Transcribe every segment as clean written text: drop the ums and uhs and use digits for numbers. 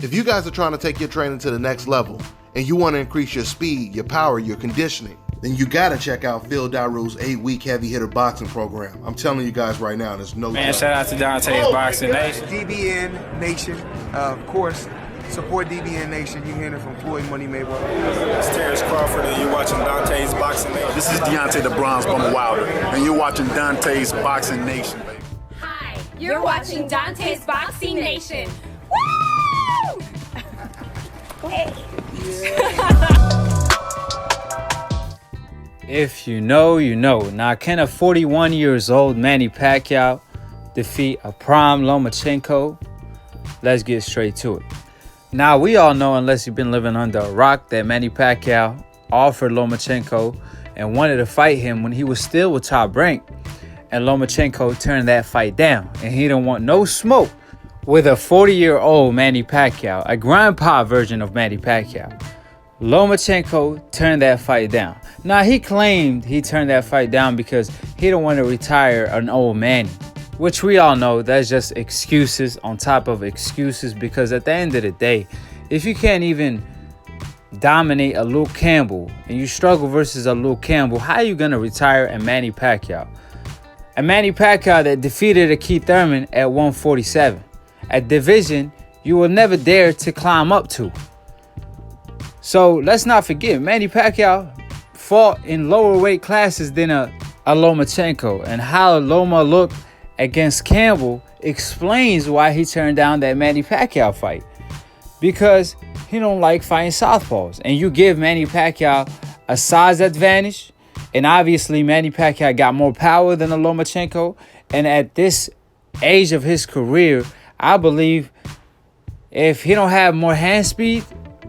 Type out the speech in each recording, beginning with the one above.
If you guys are trying to take your training to the next level and you want to increase your speed, your power, your conditioning, then you gotta check out Phil Daru's 8-week heavy hitter boxing program. I'm telling you guys right now, there's no Man, shout out to Dante's Boxing Nation. DBN Nation, of course, support DBN Nation. You're hearing it from Floyd Money Mayweather. It's Terence Crawford, and you're watching Dante's Boxing Nation. This is Deontay the Bronze Bomber Wilder, and you're watching Dante's Boxing Nation, baby. Hi, you're watching Dante's Boxing Nation. Woo! Hey. If you know, you know. Now, can a 41 years old Manny Pacquiao defeat a prime Lomachenko? Let's get straight to it. Now, we all know, unless you've been living under a rock, that Manny Pacquiao offered Lomachenko and wanted to fight him when he was still with Top Rank. And Lomachenko turned that fight down, and he didn't want no smoke with a 40-year-old Manny Pacquiao, a grandpa version of Manny Pacquiao. Lomachenko turned that fight down. Now, he claimed he turned that fight down because he didn't want to retire an old Manny, which we all know that's just excuses on top of excuses, because at the end of the day, if you can't even dominate a Luke Campbell and you struggle versus a Luke Campbell, how are you going to retire a Manny Pacquiao? A Manny Pacquiao that defeated a Keith Thurman at 147. A division you will never dare to climb up to. So let's not forget, Manny Pacquiao fought in lower weight classes than a Lomachenko, and how Loma looked against Campbell explains why he turned down that Manny Pacquiao fight, because he don't like fighting southpaws, and you give Manny Pacquiao a size advantage, and obviously Manny Pacquiao got more power than a Lomachenko, and at this age of his career, I believe if he don't have more hand speed,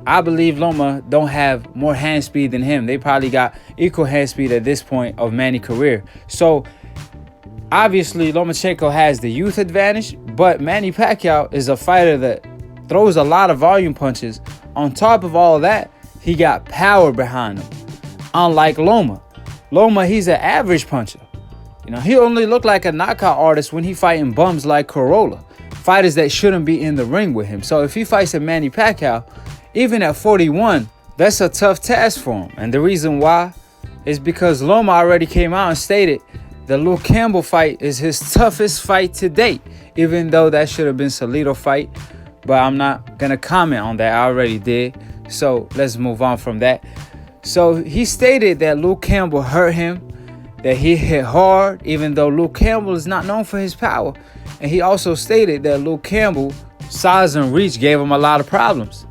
I believe Loma don't have more hand speed than him. They probably got equal hand speed at this point of Manny's career. So obviously Lomachenko has the youth advantage, but Manny Pacquiao is a fighter that throws a lot of volume punches. On top of all that, he got power behind him. Unlike Loma. Loma, he's an average puncher. You know, he only looked like a knockout artist when he fighting bums like Corolla, fighters that shouldn't be in the ring with him. So if he fights a Manny Pacquiao, even at 41, that's a tough task for him. And the reason why is because Loma already came out and stated the Luke Campbell fight is his toughest fight to date, even though that should have been Salido fight. But I'm not going to comment on that. I already did. So let's move on from that. So he stated that Luke Campbell hurt him, that he hit hard, even though Luke Campbell is not known for his power. And he also stated that Luke Campbell, size and reach gave him a lot of problems.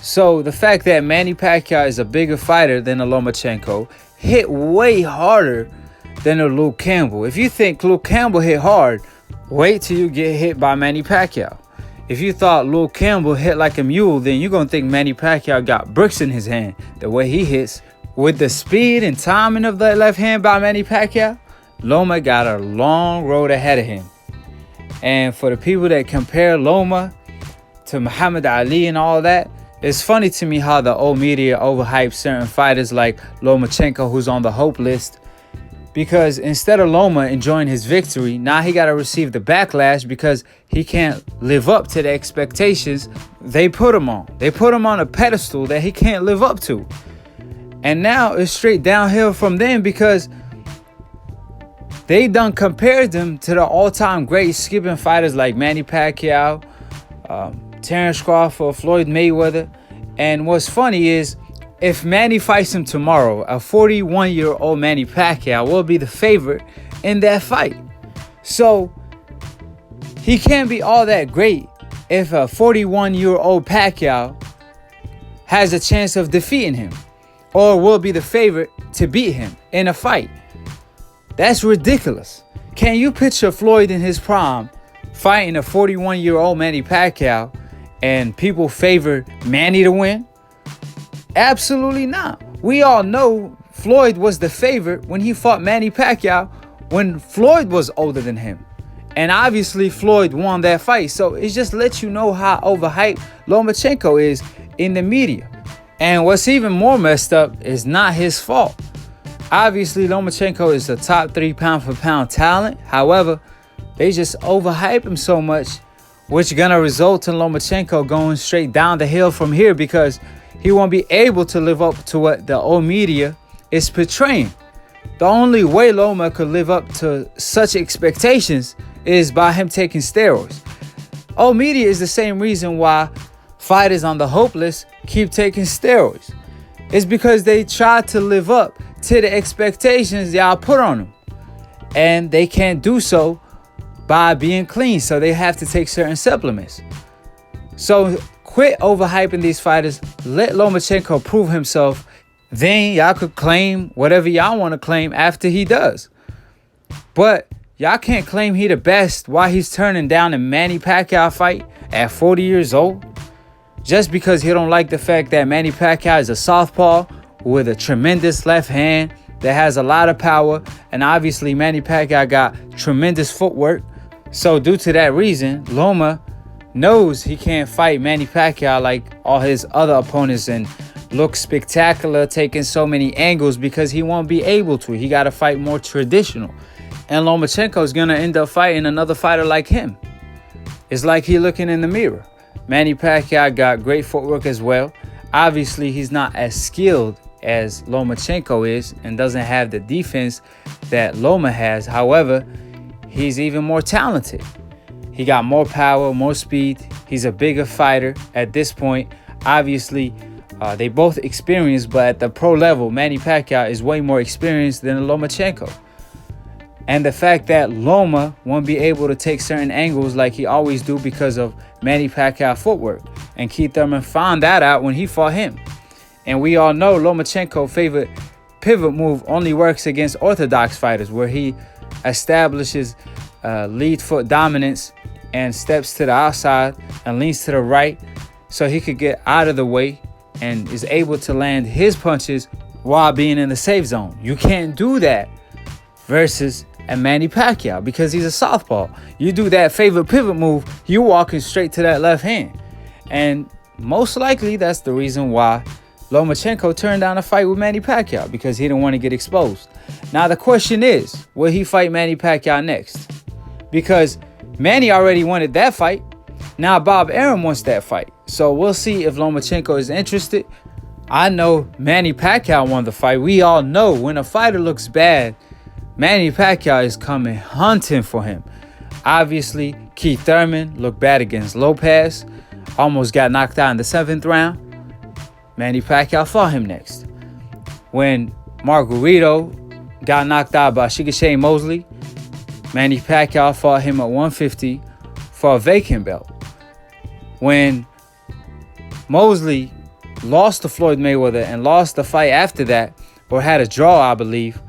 So the fact that Manny Pacquiao is a bigger fighter than a Lomachenko, hit way harder than a Luke Campbell. If you think Luke Campbell hit hard, wait till you get hit by Manny Pacquiao. If you thought Luke Campbell hit like a mule, then you're going to think Manny Pacquiao got bricks in his hand. The way he hits, with the speed and timing of that left hand by Manny Pacquiao, Loma got a long road ahead of him. And for the people that compare Loma to Muhammad Ali and all that, it's funny to me how the old media overhypes certain fighters like Lomachenko, who's on the hope list. Because instead of Loma enjoying his victory, now he got to receive the backlash because he can't live up to the expectations they put him on. They put him on a pedestal that he can't live up to. And now it's straight downhill from them, because they done compared them to the all-time great skipping fighters like Manny Pacquiao, Terence Crawford, Floyd Mayweather. And what's funny is, if Manny fights him tomorrow, a 41-year-old Manny Pacquiao will be the favorite in that fight. So he can't be all that great if a 41-year-old Pacquiao has a chance of defeating him, or will be the favorite to beat him in a fight. That's ridiculous. Can you picture Floyd in his prime fighting a 41-year-old Manny Pacquiao and people favor Manny to win? Absolutely not. We all know Floyd was the favorite when he fought Manny Pacquiao when Floyd was older than him. And obviously Floyd won that fight. So it just lets you know how overhyped Lomachenko is in the media. And what's even more messed up is not his fault. Obviously, Lomachenko is a top 3 pound-for-pound talent. However, they just overhype him so much which gonna result in Lomachenko going straight down the hill from here because he won't be able to live up to what the old media is portraying. The only way Loma could live up to such expectations is by him taking steroids. Old media is the same reason why fighters on the Hope list keep taking steroids. It's because they try to live up to the expectations y'all put on them. And they can't do so by being clean, so they have to take certain supplements. So quit overhyping these fighters. Let Lomachenko prove himself. Then y'all could claim whatever y'all want to claim after he does. But y'all can't claim he the best while he's turning down a Manny Pacquiao fight at 40 years old. Just because he don't like the fact that Manny Pacquiao is a southpaw with a tremendous left hand that has a lot of power. And obviously Manny Pacquiao got tremendous footwork. So due to that reason, Loma knows he can't fight Manny Pacquiao like all his other opponents and look spectacular, taking so many angles because he won't be able to. He got to fight more traditional. And Lomachenko is going to end up fighting another fighter like him. It's like he looking in the mirror. Manny Pacquiao got great footwork as well. Obviously, he's not as skilled as Lomachenko is and doesn't have the defense that Loma has. However, he's even more talented. He got more power, more speed. He's a bigger fighter at this point. Obviously, they both experienced, but at the pro level, Manny Pacquiao is way more experienced than Lomachenko. And the fact that Loma won't be able to take certain angles like he always do because of Manny Pacquiao footwork. And Keith Thurman found that out when he fought him. And we all know Lomachenko's favorite pivot move only works against orthodox fighters, where he establishes lead foot dominance and steps to the outside and leans to the right so he could get out of the way and is able to land his punches while being in the safe zone. You can't do that versus a Manny Pacquiao because he's a southpaw. You do that favorite pivot move, you're walking straight to that left hand. And most likely that's the reason why Lomachenko turned down a fight with Manny Pacquiao, because he didn't want to get exposed. Now the question is, will he fight Manny Pacquiao next? Because Manny already wanted that fight. Now Bob Arum wants that fight. So we'll see if Lomachenko is interested. I know Manny Pacquiao won the fight. We all know when a fighter looks bad, Manny Pacquiao is coming hunting for him. Obviously, Keith Thurman looked bad against Lopez. Almost got knocked out in the 7th round. Manny Pacquiao fought him next. When Margarito got knocked out by Shigashane Mosley, Manny Pacquiao fought him at 150 for a vacant belt. When Mosley lost to Floyd Mayweather and lost the fight after that, or had a draw, I believe,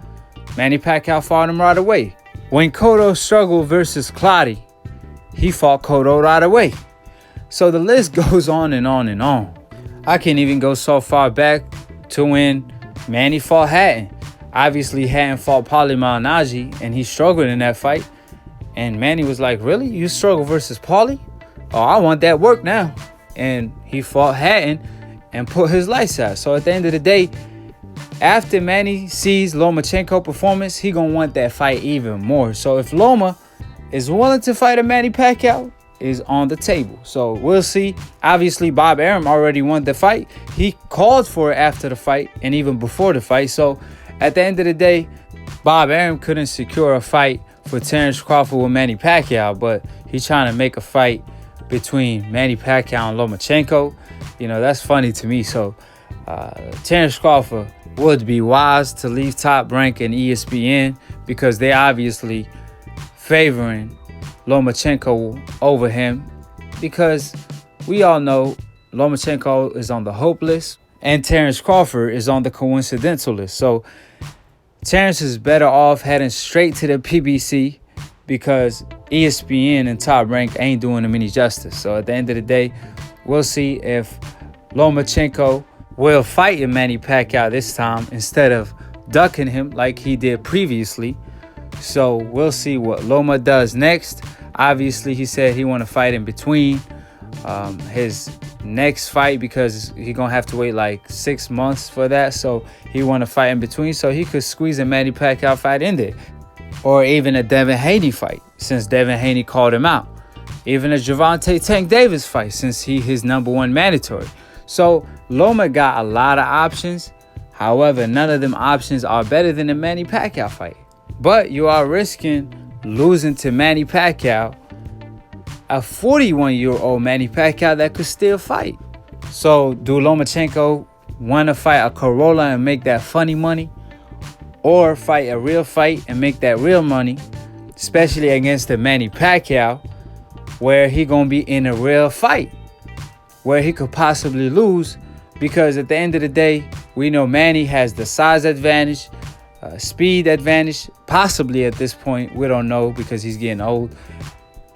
Manny Pacquiao fought him right away. When Cotto struggled versus Clottey, he fought Cotto right away. So the list goes on and on and on. I can't even go so far back to when Manny fought Hatton. Obviously, Hatton fought Paulie Malignaggi, and he struggled in that fight. And Manny was like, really? You struggle versus Paulie? Oh, I want that work now. And he fought Hatton and put his lights out. So at the end of the day, after Manny sees Lomachenko performance, he gonna want that fight even more. So if Loma is willing to fight a Manny Pacquiao, is on the table. So we'll see. Obviously, Bob Arum already won the fight. He called for it after the fight and even before the fight. So at the end of the day, Bob Arum couldn't secure a fight for Terence Crawford with Manny Pacquiao, but he's trying to make a fight between Manny Pacquiao and Lomachenko. You know, that's funny to me. So Terence Crawford would be wise to leave Top Rank and ESPN because they're obviously favoring Lomachenko over him, because we all know Lomachenko is on the hope list and Terence Crawford is on the coincidental list. So Terence is better off heading straight to the PBC because ESPN and Top Rank ain't doing him any justice. So at the end of the day, we'll see if Lomachenko will fight Manny Pacquiao this time instead of ducking him like he did previously. So we'll see what Loma does next. Obviously, he said he want to fight in between his next fight because he's going to have to wait like 6 months for that. So he want to fight in between so he could squeeze a Manny Pacquiao fight in there. Or even a Devin Haney fight, since Devin Haney called him out. even a Gervonta Tank Davis fight, since his #1 mandatory. So Loma got a lot of options. However, none of them options are better than the Manny Pacquiao fight. But you are risking losing to Manny Pacquiao, a 41-year-old Manny Pacquiao that could still fight. So do Lomachenko want to fight a Corolla and make that funny money, or fight a real fight and make that real money, especially against the Manny Pacquiao, where he gonna be in a real fight where he could possibly lose? Because at the end of the day, we know Manny has the size advantage, speed advantage, possibly at this point. We don't know because he's getting old.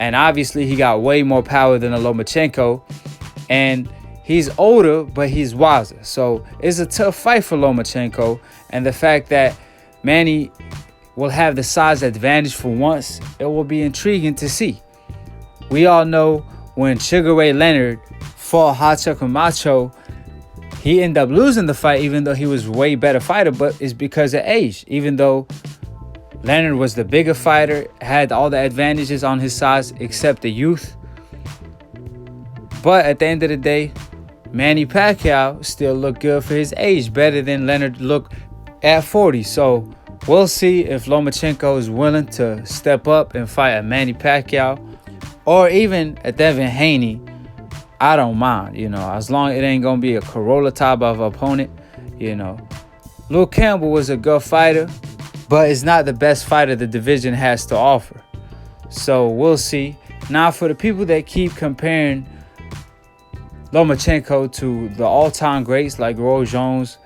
And obviously he got way more power than a Lomachenko. And he's older, but he's wiser. So it's a tough fight for Lomachenko. And the fact that Manny will have the size advantage for once, it will be intriguing to see. We all know when Sugar Ray Leonard fought Hot Chocolate Macho, he ended up losing the fight, even though he was a way better fighter, but it's because of age. Even though Leonard was the bigger fighter, had all the advantages on his side except the youth. But at the end of the day, Manny Pacquiao still looked good for his age, better than Leonard looked at 40. So we'll see if Lomachenko is willing to step up and fight a Manny Pacquiao, or even a Devin Haney. I don't mind, as long as it ain't gonna be a Corolla type of opponent, Luke Campbell was a good fighter, but it's not the best fighter the division has to offer. So we'll see. Now, for the people that keep comparing Lomachenko to the all-time greats like Roy Jones,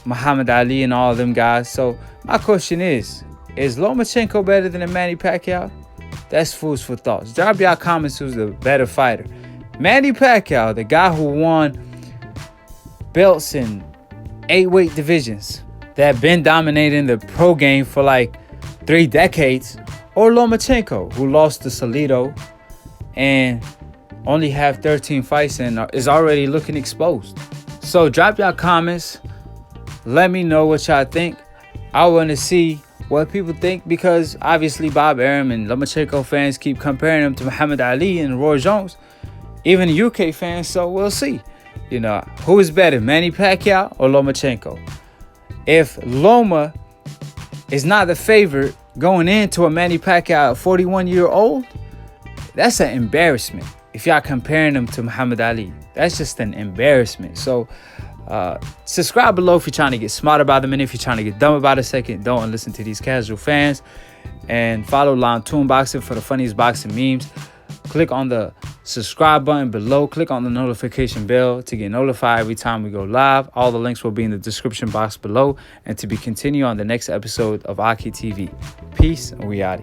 Muhammad Ali, and all of them guys. So my question is Lomachenko better than Manny Pacquiao? That's food for thoughts. Drop y'all comments who's the better fighter. Manny Pacquiao, the guy who won belts in 8 weight divisions, that been dominating the pro game for like 3 decades, or Lomachenko, who lost to Salido and only have 13 fights and is already looking exposed. So drop y'all comments. Let me know what y'all think. I want to see what people think, because obviously Bob Arum and Lomachenko fans keep comparing him to Muhammad Ali and Roy Jones, even UK fans. So we'll see, who is better, Manny Pacquiao or Lomachenko? If Loma is not the favorite going into a Manny Pacquiao 41-year-old, that's an embarrassment. If y'all comparing him to Muhammad Ali, that's just an embarrassment. So subscribe below if you're trying to get smart about a minute. If you're trying to get dumb about a second, don't listen to these casual fans. And follow Lontoon Boxing for the funniest boxing memes. Click on the subscribe button below. Click on the notification bell to get notified every time we go live. All the links will be in the description box below. And to be continued on the next episode of Aki TV. Peace, and we out.